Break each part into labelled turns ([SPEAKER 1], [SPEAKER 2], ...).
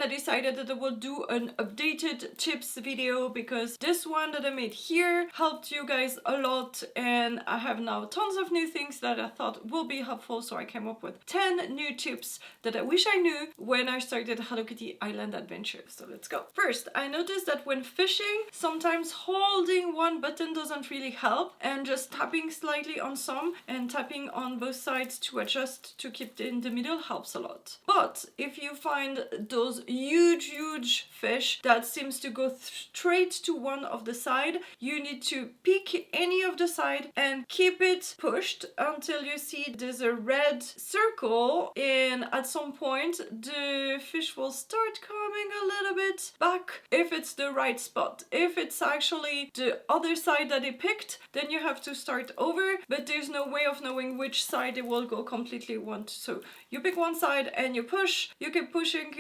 [SPEAKER 1] I decided that I will do an updated tips video because this one that I made here helped you guys a lot, and I have now tons of new things that I thought will be helpful, so I came up with 10 new tips that I wish I knew when I started Hello Kitty Island Adventure. So let's go. First, I noticed that when fishing, sometimes holding one button doesn't really help, and just tapping slightly on some and tapping on both sides to adjust to keep it in the middle helps a lot. But if you find those huge fish that seems to go straight to one of the side, you need to pick any of the side and keep it pushed until you see there's a red circle, and at some point the fish will start coming a little bit back if it's the right spot. If it's actually the other side that it picked, then you have to start over, but there's no way of knowing which side it will go completely want. So you pick one side and you push, you keep pushing,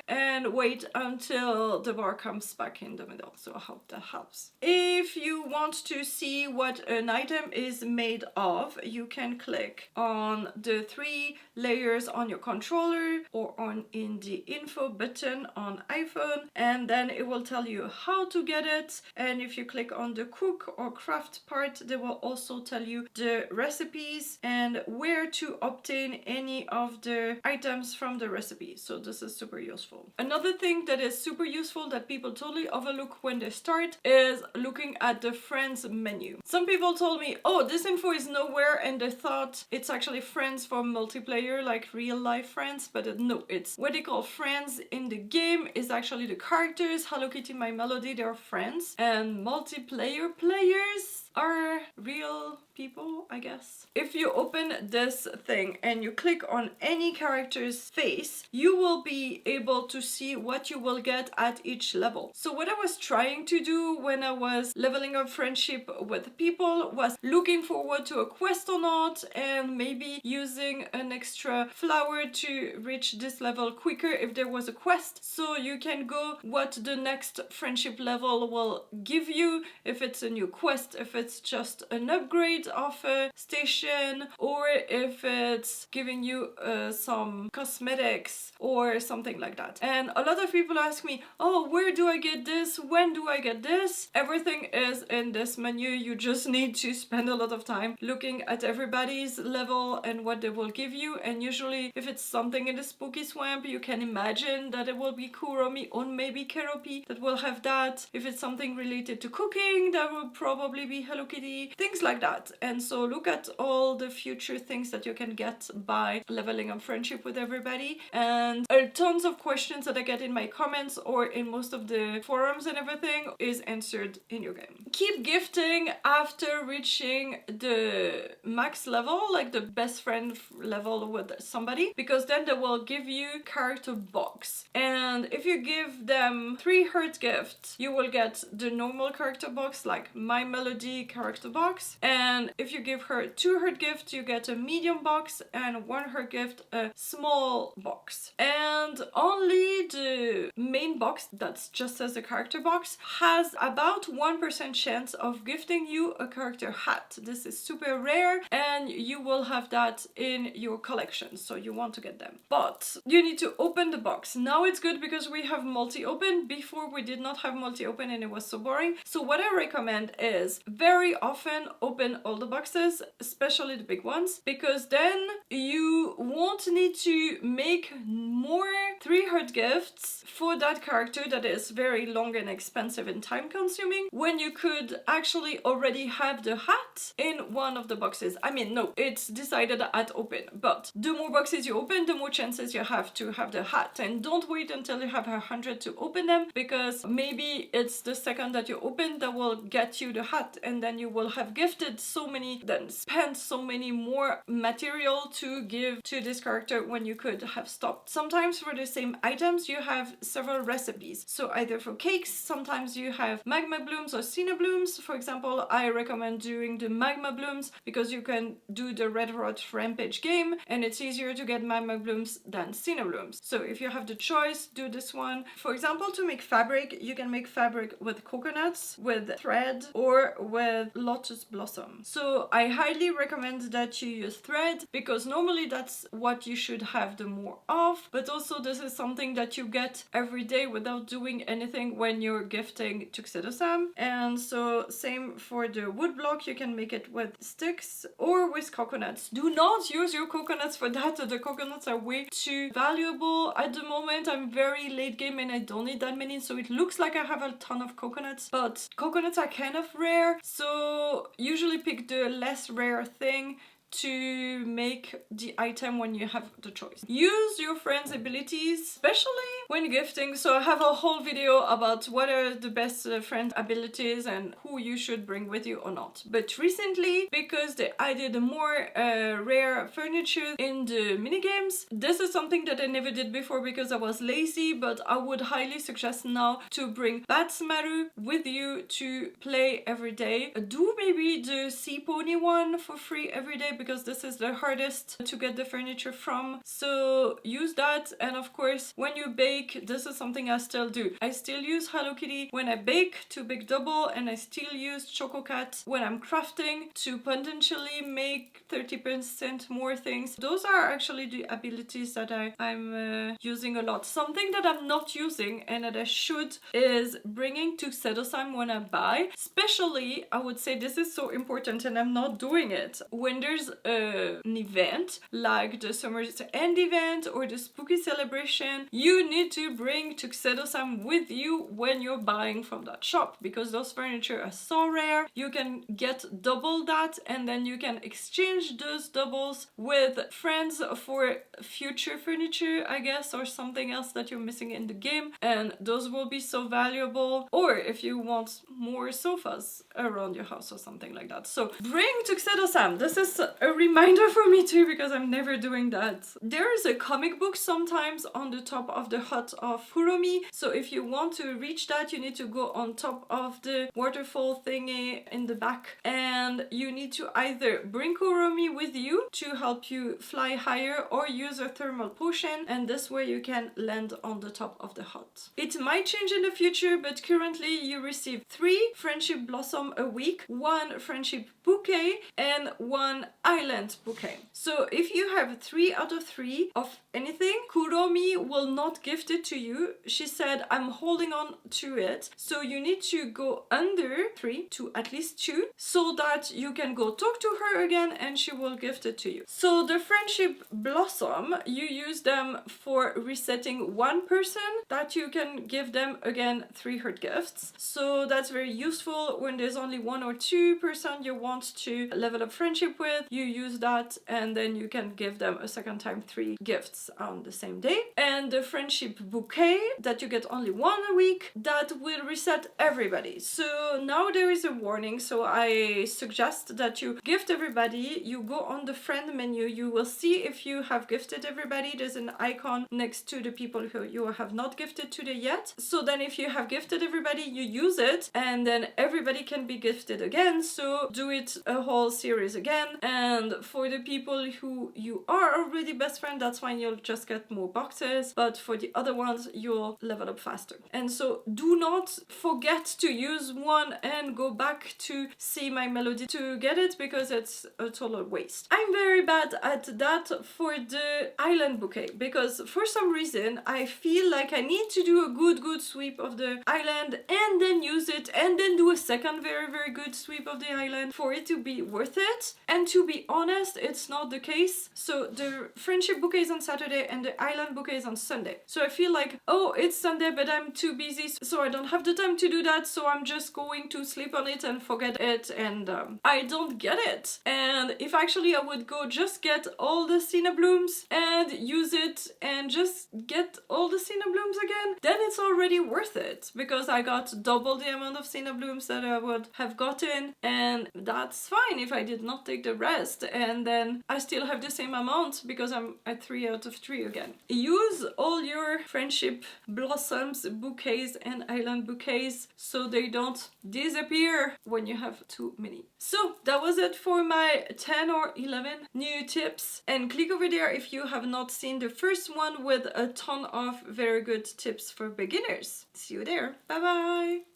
[SPEAKER 1] and wait until the bar comes back in the middle. So I hope that helps. If you want to see what an item is made of, you can click on the 3 layers on your controller or on in the info button on iPhone, and then it will tell you how to get it. And if you click on the cook or craft part, they will also tell you the recipes and where to obtain any of the items from the recipe. So this is super useful. Another thing that is super useful that people totally overlook when they start is looking at the friends menu. Some people told me, oh, this info is nowhere, and they thought it's actually friends for multiplayer, like real life friends, but no, it's what they call friends in the game is actually the characters. Hello Kitty, My Melody, they're friends, and multiplayer players are real people, I guess. If you open this thing and you click on any character's face, you will be able to see what you will get at each level. So what I was trying to do when I was leveling up friendship with people was looking forward to a quest or not, and maybe using an extra flower to reach this level quicker if there was a quest, so you can go what the next friendship level will give you, if it's a new quest, if it's just an upgrade of a station, or if it's giving you some cosmetics or something like that. And a lot of people ask me, oh, where do I get this? When do I get this? Everything is in this menu. You just need to spend a lot of time looking at everybody's level and what they will give you. And usually if it's something in the spooky swamp, you can imagine that it will be Kuromi or maybe Keropi that will have that. If it's something related to cooking, that will probably be Hello Kitty, things like that. And so look at all the future things that you can get by leveling up friendship with everybody. And tons of questions that I get in my comments or in most of the forums and everything is answered in your game. Keep gifting after reaching the max level, like the best friend level with somebody, because then they will give you character box. And if you give them 3 heart gifts, you will get the normal character box, like My Melody character box. And if you give her 2 heart gifts, you get a medium box, and 1 heart gift, a small box. And only the main box that's just as a character box has about 1% chance of gifting you a character hat. This is super rare, and you will have that in your collection, so you want to get them. But you need to open the box. Now it's good because we have multi-open. Before we did not have multi-open and it was so boring. So what I recommend is very often open all the boxes, especially the big ones, because then you won't need to make more 3 heart gifts for that character that is very long and expensive and time consuming, when you could actually already have the hat in one of the boxes. I mean, no, it's decided at open, but the more boxes you open, the more chances you have to have the hat. And don't wait until you have 100 to open them, because maybe it's the second that you open that will get you the hat, and then you will have gifted so many, then spent so many more material to give to this character when you could have stopped. Sometimes for the same items you have several recipes, so either for cakes, sometimes you have magma blooms or cinnamon blooms. For example, I recommend doing the magma blooms because you can do the red rot rampage game and it's easier to get magma blooms than cinnamon blooms. So if you have the choice, do this one. For example, to make fabric, you can make fabric with coconuts, with thread, or with lotus blossom. So I highly recommend that you use thread, because normally that's what you should have the more of, but also this is something that you get every day without doing anything when you're gifting Tuxedo Sam. And so same for the wood block, you can make it with sticks or with coconuts. Do not use your coconuts for that, the coconuts are way too valuable. At the moment I'm very late game and I don't need that many, so it looks like I have a ton of coconuts, but coconuts are kind of rare, so usually pick the less rare thing to make the item when you have the choice. Use your friends' abilities, especially when gifting. So I have a whole video about what are the best friend abilities and who you should bring with you or not. But recently, because they added more rare furniture in the minigames, this is something that I never did before because I was lazy, but I would highly suggest now to bring Batsmaru with you to play every day. Do maybe the sea pony one for free every day, because this is the hardest to get the furniture from. So use that. And of course, when you bake, this is something I still do. I still use Hello Kitty when I bake to bake double, and I still use Choco Cat when I'm crafting to potentially make 30% more things. Those are actually the abilities that I'm using a lot. Something that I'm not using and that I should is bringing Tuxedo Sam when I buy. Especially, I would say this is so important and I'm not doing it. When there's an event like the Summer's End event or the Spooky Celebration, you need to bring Tuxedo Sam with you when you're buying from that shop, because those furniture are so rare. You can get double that, and then you can exchange those doubles with friends for future furniture, I guess, or something else that you're missing in the game, and those will be so valuable. Or if you want more sofas around your house or something like that. So bring Tuxedo Sam. This is a reminder for me too, because I'm never doing that. There is a comic book sometimes on the top of the hut of Kuromi, so if you want to reach that, you need to go on top of the waterfall thingy in the back, and you need to either bring Kuromi with you to help you fly higher, or use a thermal potion, and this way you can land on the top of the hut. It might change in the future, but currently you receive 3 friendship blossom a week, 1 friendship bouquet, and 1 island bouquet. So if you have 3 out of 3 of anything, Kuromi will not gift it to you. She said, I'm holding on to it. So you need to go under 3 to at least 2 so that you can go talk to her again and she will gift it to you. So the friendship blossom, you use them for resetting 1 person that you can give them again 3 hurt gifts. So that's very useful when there's only 1 or 2 person you want to level up friendship with. You use that and then you can give them a second time 3 gifts on the same day. And the friendship bouquet that you get only 1 a week, that will reset everybody. So now there is a warning, so I suggest that you gift everybody. You go on the friend menu, you will see if you have gifted everybody. There's an icon next to the people who you have not gifted today yet. So then if you have gifted everybody, you use it and then everybody can be gifted again. So do it a whole series again. And for the people who you are already best friend, that's fine, you'll just get more boxes, but for the other ones you'll level up faster. And so do not forget to use one and go back to see my melody to get it, because it's a total waste. I'm very bad at that for the island bouquet, because for some reason I feel like I need to do a good sweep of the island and then use it and then do a second very good sweep of the island for it to be worth it. And to be honest, it's not the case. So the friendship bouquet is on Saturday and the island bouquet is on Sunday. So I feel like, oh, it's Sunday, but I'm too busy, so I don't have the time to do that, so I'm just going to sleep on it and forget it, and I don't get it. And if actually I would go just get all the Cena blooms and use it and just get all the Cena blooms again, then it's already worth it, because I got double the amount of Cena blooms that I would have gotten, and that's fine if I did not take the rest, and then I still have the same amount because I'm at 3 out of 3 again. Use all your friendship blossoms, bouquets and island bouquets so they don't disappear when you have too many. So that was it for my 10 or 11 new tips, and click over there if you have not seen the first one with a ton of very good tips for beginners. See you there. Bye bye!